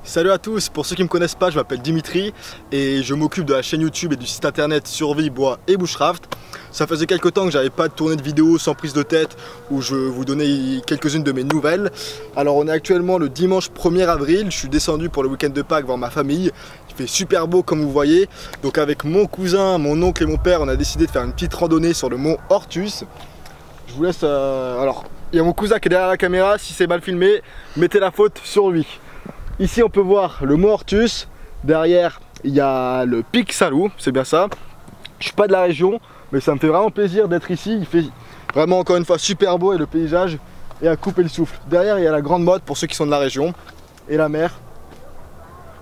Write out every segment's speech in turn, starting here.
Salut à tous, pour ceux qui ne me connaissent pas, je m'appelle Dimitri et je m'occupe de la chaîne YouTube et du site internet Survie, Bois et Bushcraft. Ça faisait quelques temps que j'avais pas tourné de vidéo sans prise de tête où je vous donnais quelques-unes de mes nouvelles. Alors on est actuellement le dimanche 1er avril, je suis descendu pour le week-end de Pâques voir ma famille. Il fait super beau comme vous voyez. Donc avec mon cousin, mon oncle et mon père, on a décidé de faire une petite randonnée sur le mont Ortus. Je vous laisse... Alors, il y a mon cousin qui est derrière la caméra, si c'est mal filmé, mettez la faute sur lui. Ici on peut voir le mont Ortus, derrière il y a le pic Saint-Loup, c'est bien ça. Je suis pas de la région, mais ça me fait vraiment plaisir d'être ici. Il fait vraiment encore une fois super beau et le paysage est à couper le souffle. Derrière il y a la Grande Motte pour ceux qui sont de la région et la mer.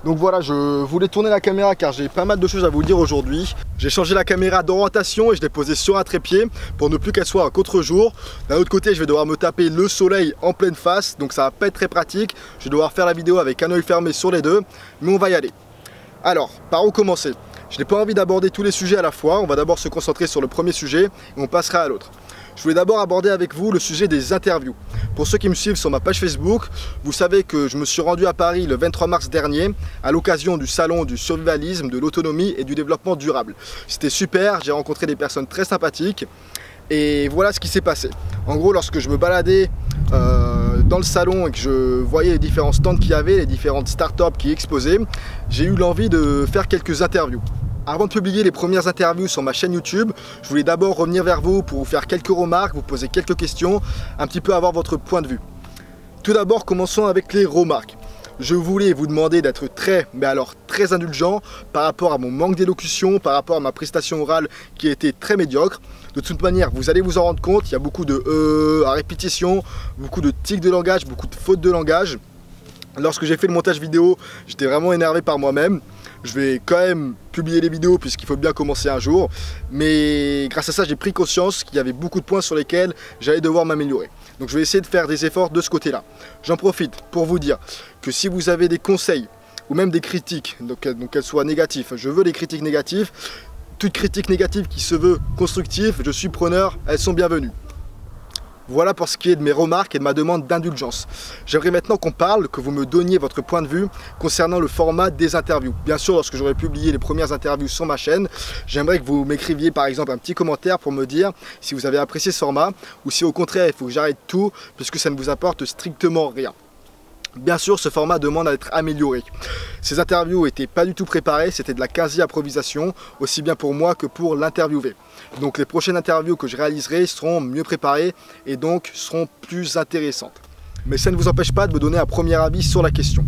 Donc voilà, je voulais tourner la caméra car j'ai pas mal de choses à vous dire aujourd'hui. J'ai changé la caméra d'orientation et je l'ai posée sur un trépied pour ne plus qu'elle soit à contre-jour. D'un autre côté, je vais devoir me taper le soleil en pleine face, donc ça va pas être très pratique. Je vais devoir faire la vidéo avec un œil fermé sur les deux, mais on va y aller. Alors, par où commencer? Je n'ai pas envie d'aborder tous les sujets à la fois. On va d'abord se concentrer sur le premier sujet et on passera à l'autre. Je voulais d'abord aborder avec vous le sujet des interviews. Pour ceux qui me suivent sur ma page Facebook, vous savez que je me suis rendu à Paris le 23 mars dernier à l'occasion du salon du survivalisme, de l'autonomie et du développement durable. C'était super, j'ai rencontré des personnes très sympathiques et voilà ce qui s'est passé. En gros, lorsque je me baladais dans le salon et que je voyais les différents stands qu'il y avait, les différentes startups qui exposaient, j'ai eu l'envie de faire quelques interviews. Avant de publier les premières interviews sur ma chaîne YouTube, je voulais d'abord revenir vers vous pour vous faire quelques remarques, vous poser quelques questions, un petit peu avoir votre point de vue. Tout d'abord, commençons avec les remarques. Je voulais vous demander d'être très indulgent par rapport à mon manque d'élocution, par rapport à ma prestation orale qui était très médiocre. De toute manière, vous allez vous en rendre compte, il y a beaucoup de à répétition, beaucoup de tics de langage, beaucoup de fautes de langage. Lorsque j'ai fait le montage vidéo, j'étais vraiment énervé par moi-même. Je vais quand même publier les vidéos puisqu'il faut bien commencer un jour. Mais grâce à ça, j'ai pris conscience qu'il y avait beaucoup de points sur lesquels j'allais devoir m'améliorer. Donc je vais essayer de faire des efforts de ce côté-là. J'en profite pour vous dire que si vous avez des conseils ou même des critiques, donc qu'elles soient négatives, je veux des critiques négatives. Toute critique négative qui se veut constructive, je suis preneur, elles sont bienvenues. Voilà pour ce qui est de mes remarques et de ma demande d'indulgence. J'aimerais maintenant qu'on parle, que vous me donniez votre point de vue concernant le format des interviews. Bien sûr, lorsque j'aurai publié les premières interviews sur ma chaîne, j'aimerais que vous m'écriviez par exemple un petit commentaire pour me dire si vous avez apprécié ce format ou si au contraire il faut que j'arrête tout puisque ça ne vous apporte strictement rien. Bien sûr, ce format demande à être amélioré. Ces interviews n'étaient pas du tout préparées, c'était de la quasi-improvisation, aussi bien pour moi que pour l'interviewé. Donc les prochaines interviews que je réaliserai seront mieux préparées et donc seront plus intéressantes. Mais ça ne vous empêche pas de me donner un premier avis sur la question.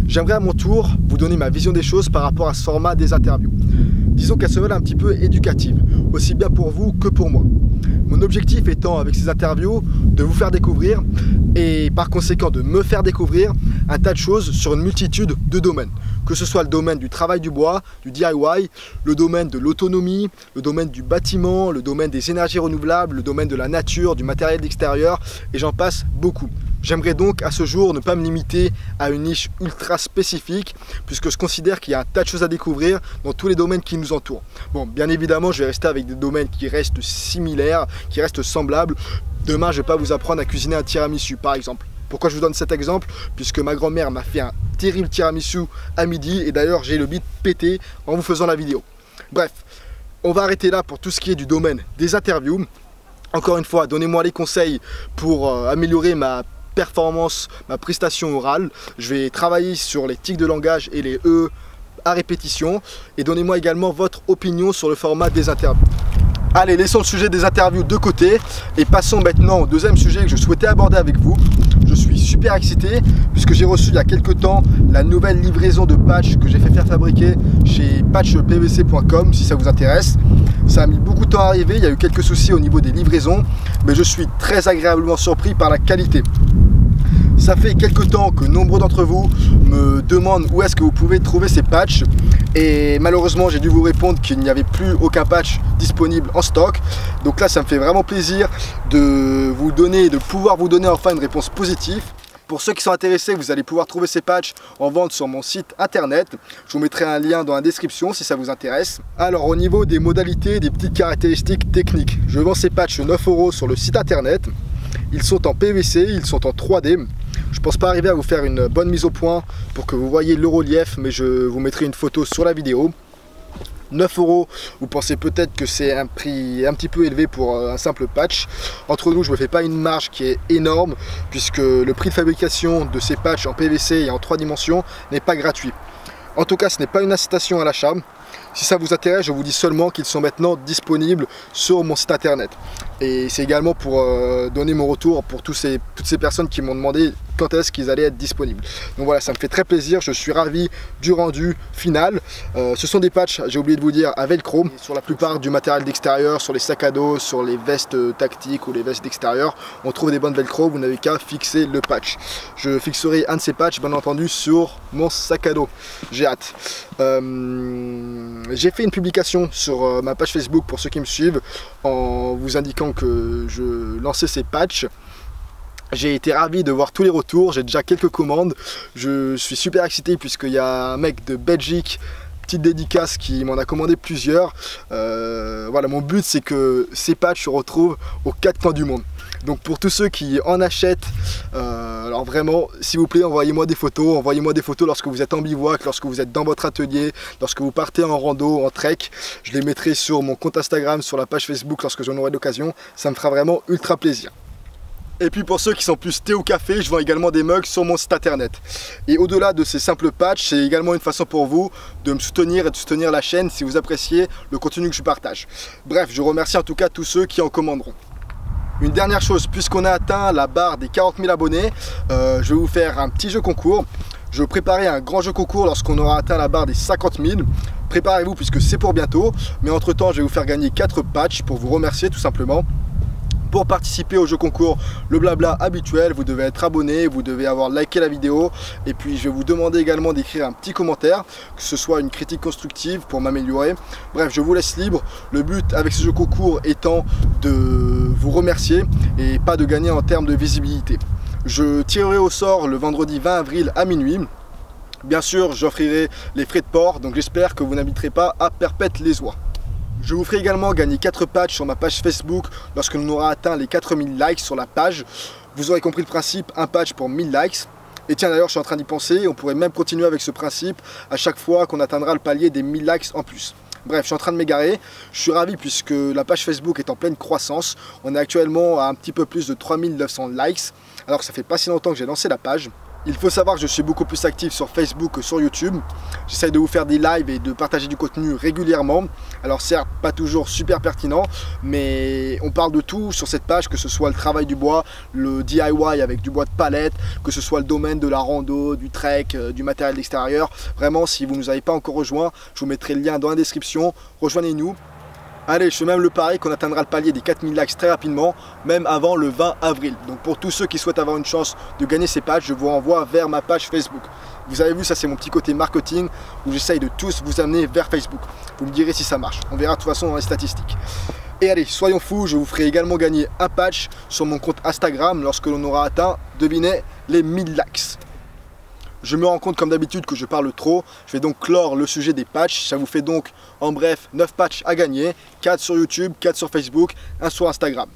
J'aimerais à mon tour vous donner ma vision des choses par rapport à ce format des interviews. Disons qu'elles se veulent un petit peu éducatives, aussi bien pour vous que pour moi. Mon objectif étant avec ces interviews de vous faire découvrir et par conséquent de me faire découvrir un tas de choses sur une multitude de domaines. Que ce soit le domaine du travail du bois, du DIY, le domaine de l'autonomie, le domaine du bâtiment, le domaine des énergies renouvelables, le domaine de la nature, du matériel d'extérieur et j'en passe beaucoup. J'aimerais donc à ce jour ne pas me limiter à une niche ultra spécifique puisque je considère qu'il y a un tas de choses à découvrir dans tous les domaines qui nous entourent. Bon, bien évidemment, je vais rester avec des domaines qui restent similaires, qui restent semblables. Demain, je ne vais pas vous apprendre à cuisiner un tiramisu par exemple. Pourquoi je vous donne cet exemple? Puisque ma grand-mère m'a fait un terrible tiramisu à midi et d'ailleurs j'ai le bide pété en vous faisant la vidéo. Bref, on va arrêter là pour tout ce qui est du domaine des interviews. Encore une fois, donnez-moi les conseils pour améliorer ma performance, ma prestation orale. Je vais travailler sur les tics de langage et les à répétition et donnez-moi également votre opinion sur le format des interviews. Allez, laissons le sujet des interviews de côté et passons maintenant au deuxième sujet que je souhaitais aborder avec vous. Je suis super excité puisque j'ai reçu il y a quelques temps la nouvelle livraison de patchs que j'ai fait faire fabriquer chez patchpvc.com si ça vous intéresse. Ça a mis beaucoup de temps à arriver, il y a eu quelques soucis au niveau des livraisons, mais je suis très agréablement surpris par la qualité. Ça fait quelques temps que nombreux d'entre vous me demandent où est-ce que vous pouvez trouver ces patchs et malheureusement j'ai dû vous répondre qu'il n'y avait plus aucun patch disponible en stock. Donc là ça me fait vraiment plaisir de pouvoir vous donner enfin une réponse positive. Pour ceux qui sont intéressés, vous allez pouvoir trouver ces patchs en vente sur mon site internet. Je vous mettrai un lien dans la description si ça vous intéresse. Alors au niveau des modalités, des petites caractéristiques techniques, je vends ces patchs 9 € sur le site internet. Ils sont en PVC, ils sont en 3D. Je pense pas arriver à vous faire une bonne mise au point pour que vous voyez le relief, mais je vous mettrai une photo sur la vidéo. 9 €, vous pensez peut-être que c'est un prix un petit peu élevé pour un simple patch. Entre nous, je ne me fais pas une marge qui est énorme, puisque le prix de fabrication de ces patchs en PVC et en 3 dimensions n'est pas gratuit. En tout cas, ce n'est pas une incitation à l'achat. Si ça vous intéresse, je vous dis seulement qu'ils sont maintenant disponibles sur mon site internet. Et c'est également pour donner mon retour pour toutes ces personnes qui m'ont demandé quand est-ce qu'ils allaient être disponibles. Donc voilà, ça me fait très plaisir, je suis ravi du rendu final. Ce sont des patchs, j'ai oublié de vous dire, à velcro. Sur la plupart du matériel d'extérieur, sur les sacs à dos, sur les vestes tactiques ou les vestes d'extérieur, on trouve des bonnes velcro, vous n'avez qu'à fixer le patch. Je fixerai un de ces patchs, bien entendu, sur mon sac à dos. J'ai hâte. J'ai fait une publication sur ma page Facebook pour ceux qui me suivent en vous indiquant que je lançais ces patchs. J'ai été ravi de voir tous les retours, j'ai déjà quelques commandes. Je suis super excité puisqu'il y a un mec de Belgique, petite dédicace, qui m'en a commandé plusieurs. Voilà, mon but c'est que ces patchs se retrouvent aux 4 coins du monde. Donc pour tous ceux qui en achètent, alors vraiment, s'il vous plaît, envoyez-moi des photos. Envoyez-moi des photos lorsque vous êtes en bivouac, lorsque vous êtes dans votre atelier, lorsque vous partez en rando, en trek. Je les mettrai sur mon compte Instagram, sur la page Facebook lorsque j'en aurai l'occasion. Ça me fera vraiment ultra plaisir. Et puis pour ceux qui sont plus thé ou café, je vends également des mugs sur mon site internet. Et au-delà de ces simples patchs, c'est également une façon pour vous de me soutenir et de soutenir la chaîne si vous appréciez le contenu que je partage. Bref, je remercie en tout cas tous ceux qui en commanderont. Une dernière chose, puisqu'on a atteint la barre des 40 000 abonnés, je vais vous faire un petit jeu concours. Je vais préparer un grand jeu concours lorsqu'on aura atteint la barre des 50 000. Préparez-vous puisque c'est pour bientôt. Mais entre temps, je vais vous faire gagner 4 patchs pour vous remercier tout simplement. Pour participer au jeu concours, le blabla habituel, vous devez être abonné, vous devez avoir liké la vidéo et puis je vais vous demander également d'écrire un petit commentaire, que ce soit une critique constructive pour m'améliorer. Bref, je vous laisse libre. Le but avec ce jeu concours étant de vous remercier et pas de gagner en termes de visibilité. Je tirerai au sort le vendredi 20 avril à minuit. Bien sûr, j'offrirai les frais de port, donc j'espère que vous n'habiterez pas à Perpète-les-Oies. Je vous ferai également gagner 4 patchs sur ma page Facebook lorsque l'on aura atteint les 4000 likes sur la page. Vous aurez compris le principe, un patch pour 1000 likes. Et tiens, d'ailleurs, je suis en train d'y penser, on pourrait même continuer avec ce principe à chaque fois qu'on atteindra le palier des 1000 likes en plus. Bref, je suis en train de m'égarer. Je suis ravi puisque la page Facebook est en pleine croissance. On est actuellement à un petit peu plus de 3900 likes, alors que ça fait pas si longtemps que j'ai lancé la page. Il faut savoir que je suis beaucoup plus actif sur Facebook que sur YouTube. J'essaye de vous faire des lives et de partager du contenu régulièrement. Alors certes, pas toujours super pertinent, mais on parle de tout sur cette page, que ce soit le travail du bois, le DIY avec du bois de palette, que ce soit le domaine de la rando, du trek, du matériel d'extérieur. Vraiment, si vous ne nous avez pas encore rejoint, je vous mettrai le lien dans la description. Rejoignez-nous. Allez, je fais même le pari qu'on atteindra le palier des 4000 likes très rapidement, même avant le 20 avril. Donc pour tous ceux qui souhaitent avoir une chance de gagner ces patchs, je vous renvoie vers ma page Facebook. Vous avez vu, ça c'est mon petit côté marketing où j'essaye de tous vous amener vers Facebook. Vous me direz si ça marche, on verra de toute façon dans les statistiques. Et allez, soyons fous, je vous ferai également gagner un patch sur mon compte Instagram lorsque l'on aura atteint, devinez, les 1000 likes. Je me rends compte comme d'habitude que je parle trop, je vais donc clore le sujet des patchs. Ça vous fait donc en bref 9 patchs à gagner, 4 sur YouTube, 4 sur Facebook, 1 sur Instagram.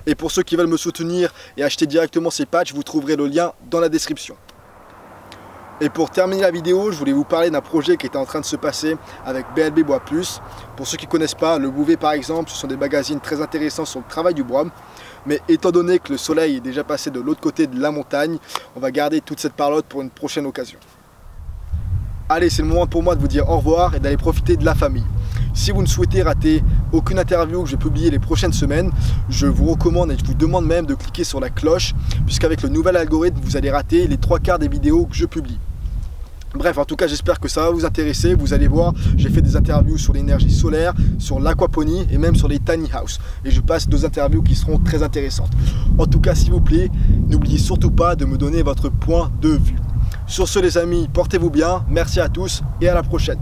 Et pour ceux qui veulent me soutenir et acheter directement ces patchs, vous trouverez le lien dans la description. Et pour terminer la vidéo, je voulais vous parler d'un projet qui était en train de se passer avec BLB Bois Plus. Pour ceux qui ne connaissent pas, le Bouvet par exemple, ce sont des magazines très intéressants sur le travail du bois. Mais étant donné que le soleil est déjà passé de l'autre côté de la montagne, on va garder toute cette parlotte pour une prochaine occasion. Allez, c'est le moment pour moi de vous dire au revoir et d'aller profiter de la famille. Si vous ne souhaitez rater aucune interview que je vais publier les prochaines semaines, je vous recommande et je vous demande même de cliquer sur la cloche, puisqu'avec le nouvel algorithme, vous allez rater les 3/4 des vidéos que je publie. Bref, en tout cas, j'espère que ça va vous intéresser. Vous allez voir, j'ai fait des interviews sur l'énergie solaire, sur l'aquaponie et même sur les tiny house. Et je passe 2 interviews qui seront très intéressantes. En tout cas, s'il vous plaît, n'oubliez surtout pas de me donner votre point de vue. Sur ce, les amis, portez-vous bien. Merci à tous et à la prochaine.